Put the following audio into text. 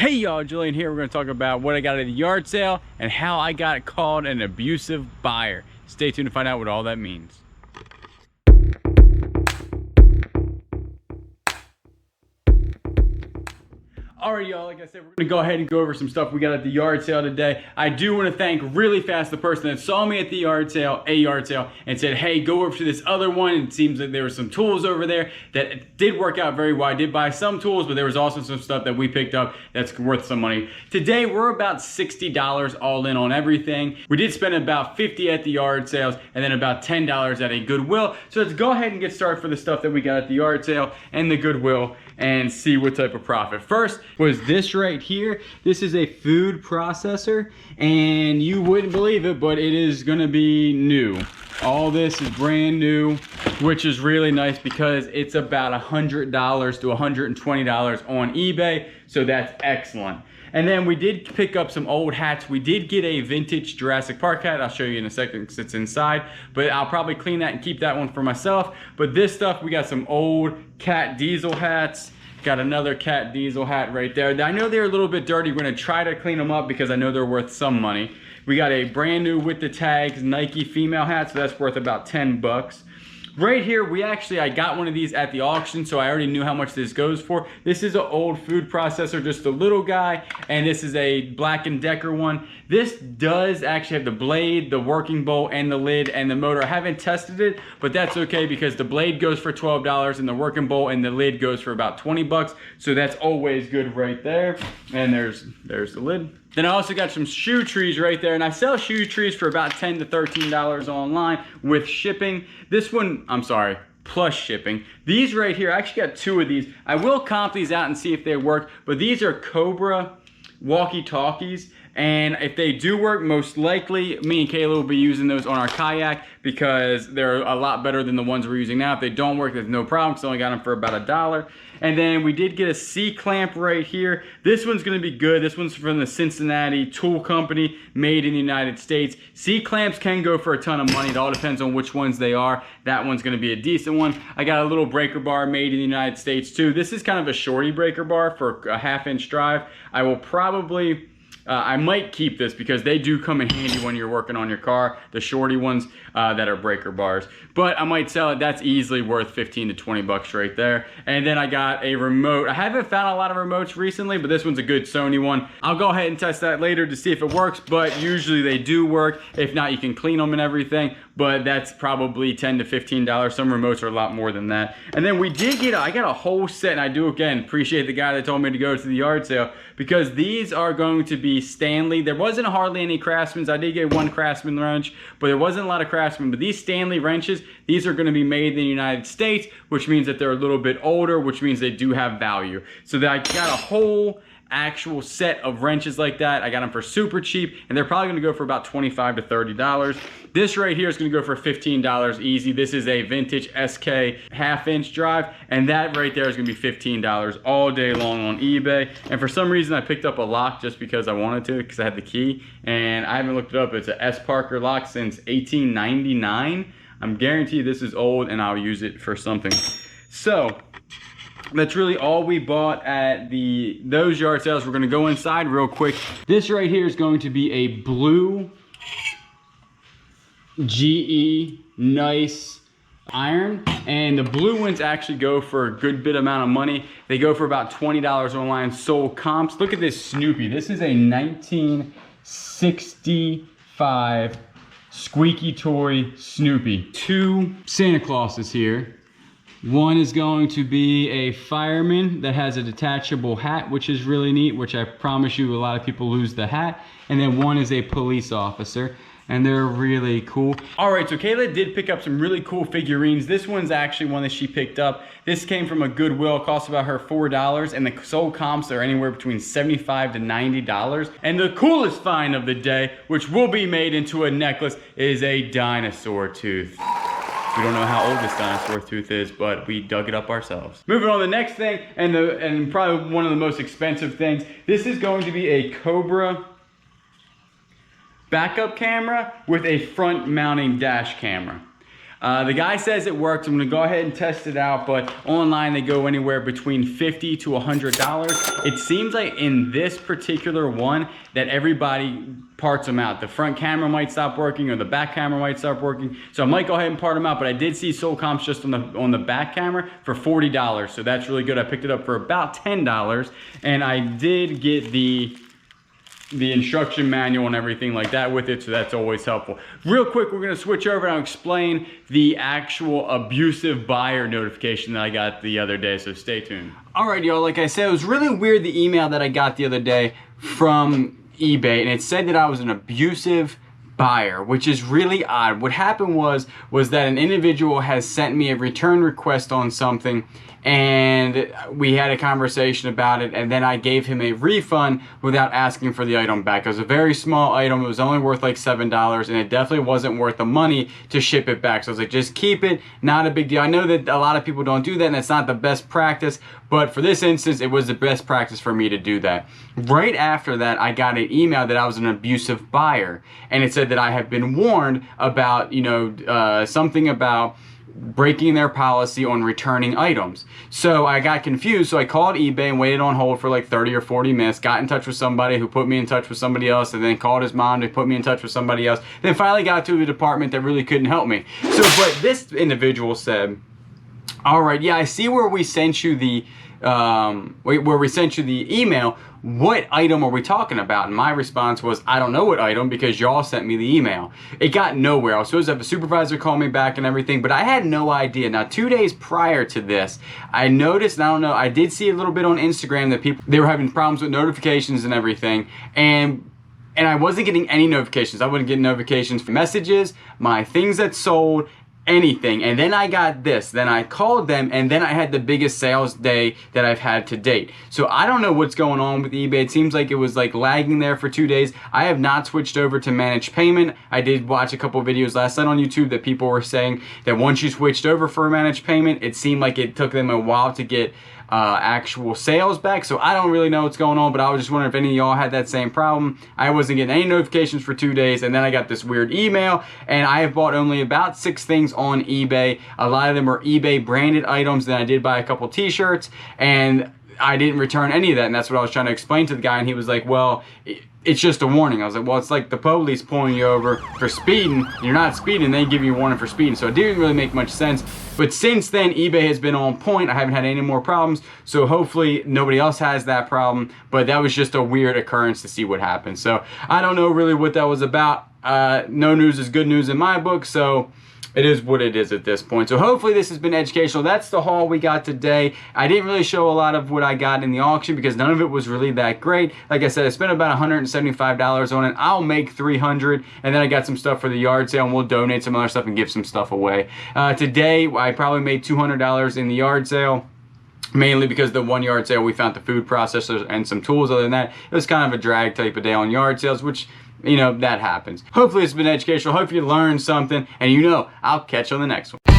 Hey y'all, Julian here. We're going to talk about what I got at the yard sale and how I got called an abusive buyer. Stay tuned to find out what all that means. Alright y'all, like I said, we're gonna go ahead and go over some stuff we got at the yard sale today. I do want to thank really fast the person that saw me at the yard sale, and said, hey, go over to this other one. It seems that there were some tools over there that did work out very well. I did buy some tools, but there was also some stuff that we picked up that's worth some money. Today, we're about $60 all in on everything. We did spend about $50 at the yard sales and then about $10 at a Goodwill. So let's go ahead and get started for the stuff that we got at the yard sale and the Goodwill and see what type of profit. First was this right here. This is a food processor, and you wouldn't believe it, but it is gonna be new. All this is brand new, which is really nice because it's about $100 to $120 on eBay, so that's excellent. And then we did pick up some old hats. We did get a vintage Jurassic Park hat. I'll show you in a second because it's inside, but I'll probably clean that and keep that one for myself. But this stuff, we got some old Cat Diesel hats. Got another Cat Diesel hat right there. I know they're a little bit dirty. We're gonna try to clean them up because I know they're worth some money. We got a brand new with the tags Nike female hat, so that's worth about 10 bucks. Right here, I got one of these at the auction, so I already knew how much this goes for. This is an old food processor, just a little guy, and this is a Black & Decker one. This does actually have the blade, the working bolt, and the lid, and the motor. I haven't tested it, but that's okay because the blade goes for $12, and the working bolt and the lid goes for about 20 bucks, so that's always good right there. And there's the lid. Then I also got some shoe trees right there, and I sell shoe trees for about $10 to $13 online with shipping. This one, I'm sorry, plus shipping. These right here, I actually got two of these. I will comp these out and see if they work, but these are Cobra walkie-talkies. And if they do work, most likely me and Kayla will be using those on our kayak because they're a lot better than the ones we're using now. If they don't work, there's no problem because I only got them for about $1. And then we did get a C-clamp right here. This one's gonna be good. This one's from the Cincinnati Tool Company, made in the United States. C-clamps can go for a ton of money. It all depends on which ones they are. That one's gonna be a decent one. I got a little breaker bar made in the United States too. This is kind of a shorty breaker bar for a 1/2-inch drive. I will probably, I might keep this because they do come in handy when you're working on your car, the shorty ones that are breaker bars. But I might sell it. That's easily worth 15 to 20 bucks right there. And then I got a remote. I haven't found a lot of remotes recently, but this one's a good Sony one. I'll go ahead and test that later to see if it works, but usually they do work. If not, you can clean them and everything, but that's probably $10 to $15. Some remotes are a lot more than that. And then we did get, I got a whole set, and I do, again, appreciate the guy that told me to go to the yard sale because these are going to be Stanley. There wasn't hardly any Craftsmans. I did get one Craftsman wrench, but there wasn't a lot of Craftsman. But these Stanley wrenches, these are going to be made in the United States, which means that they're a little bit older, which means they do have value. So that I got a whole actual set of wrenches like that. I got them for super cheap, and they're probably gonna go for about $25 to $30. This right here is gonna go for $15 easy. This is a vintage SK 1/2-inch drive, and that right there is gonna be $15 all day long on eBay. And for some reason, I picked up a lock just because I wanted to, because I had the key, and I haven't looked it up. It's a S. Parker lock since 1899. I'm guaranteed this is old, and I'll use it for something. So that's really all we bought at those yard sales. We're gonna go inside real quick. This right here is going to be a blue GE nice iron, and the blue ones actually go for a good bit amount of money. They go for about $20 online, sold comps. Look at this Snoopy. This is a 1965 squeaky toy Snoopy. Two Santa Clauses here. One is going to be a fireman that has a detachable hat, which is really neat, which I promise you a lot of people lose the hat. And then one is a police officer, and they're really cool. All right, so Kayla did pick up some really cool figurines. This one's actually one that she picked up. This came from a Goodwill, cost about her $4, and the sold comps are anywhere between $75 to $90. And the coolest find of the day, which will be made into a necklace, is a dinosaur tooth. We don't know how old this dinosaur tooth is, but we dug it up ourselves. Moving on to the next thing, and probably one of the most expensive things. This is going to be a Cobra backup camera with a front mounting dash camera. The guy says it works. I'm gonna go ahead and test it out, but online they go anywhere between $50 to $100. It seems like in this particular one that everybody parts them out. The front camera might stop working or the back camera might stop working. So I might go ahead and part them out, but I did see sold comps just on the back camera for $40. So that's really good. I picked it up for about $10 and I did get the instruction manual and everything like that with it, so that's always helpful. Real quick, we're gonna switch over and I'll explain the actual abusive buyer notification that I got the other day, so stay tuned. All right, y'all, like I said, it was really weird, the email that I got the other day from eBay, and it said that I was an abusive buyer, which is really odd. What happened was that an individual has sent me a return request on something, and we had a conversation about it, and then I gave him a refund without asking for the item back. It was a very small item. It was only worth like $7, and it definitely wasn't worth the money to ship it back. So I was like, just keep it, not a big deal. I know that a lot of people don't do that, and that's not the best practice, but for this instance, it was the best practice for me to do that. Right after that, I got an email that I was an abusive buyer, and it said that I have been warned about, something about breaking their policy on returning items. So I got confused, so I called eBay and waited on hold for like 30 or 40 minutes, got in touch with somebody who put me in touch with somebody else, and then called his mom to put me in touch with somebody else, then finally got to a department that really couldn't help me. So, but this individual said, all right, yeah, I see where we sent you the email. What item are we talking about? And my response was, I don't know what item, because y'all sent me the email. It got nowhere. I was supposed to have a supervisor call me back and everything, but I had no idea. Now, 2 days prior to this, I noticed, and I don't know, I did see a little bit on Instagram that they were having problems with notifications and everything, and I wasn't getting any notifications. I wasn't getting notifications for messages, my things that sold, anything. And then I got this, then I called them, and then I had the biggest sales day that I've had to date. So I don't know what's going on with eBay. It seems like it was like lagging there for 2 days. I have not switched over to managed payment. I did watch a couple videos last night on YouTube that people were saying that once you switched over for managed payment, it seemed like it took them a while to get actual sales back. So I don't really know what's going on, but I was just wondering if any of y'all had that same problem. I wasn't getting any notifications for 2 days, and then I got this weird email, and I have bought only about 6 things on eBay. A lot of them are eBay branded items. Then I did buy a couple t-shirts, and I didn't return any of that, and that's what I was trying to explain to the guy, and he was like, well, it's just a warning. I was like, well, it's like the police pulling you over for speeding. You're not speeding, they give you a warning for speeding. So it didn't really make much sense. But since then, eBay has been on point. I haven't had any more problems. So hopefully nobody else has that problem. But that was just a weird occurrence to see what happened. So I don't know really what that was about. No news is good news in my book. So it is what it is at this point. So hopefully this has been educational. That's the haul we got today. I didn't really show a lot of what I got in the auction because none of it was really that great. Like I said, I spent about $175 on it. I'll make $300, and then I got some stuff for the yard sale, and we'll donate some other stuff and give some stuff away. Today, I probably made $200 in the yard sale. Mainly because the 1 yard sale, we found the food processors and some tools. Other than that, it was kind of a drag type of day on yard sales, which, that happens. Hopefully it's been educational. Hopefully you learned something, and I'll catch you on the next one.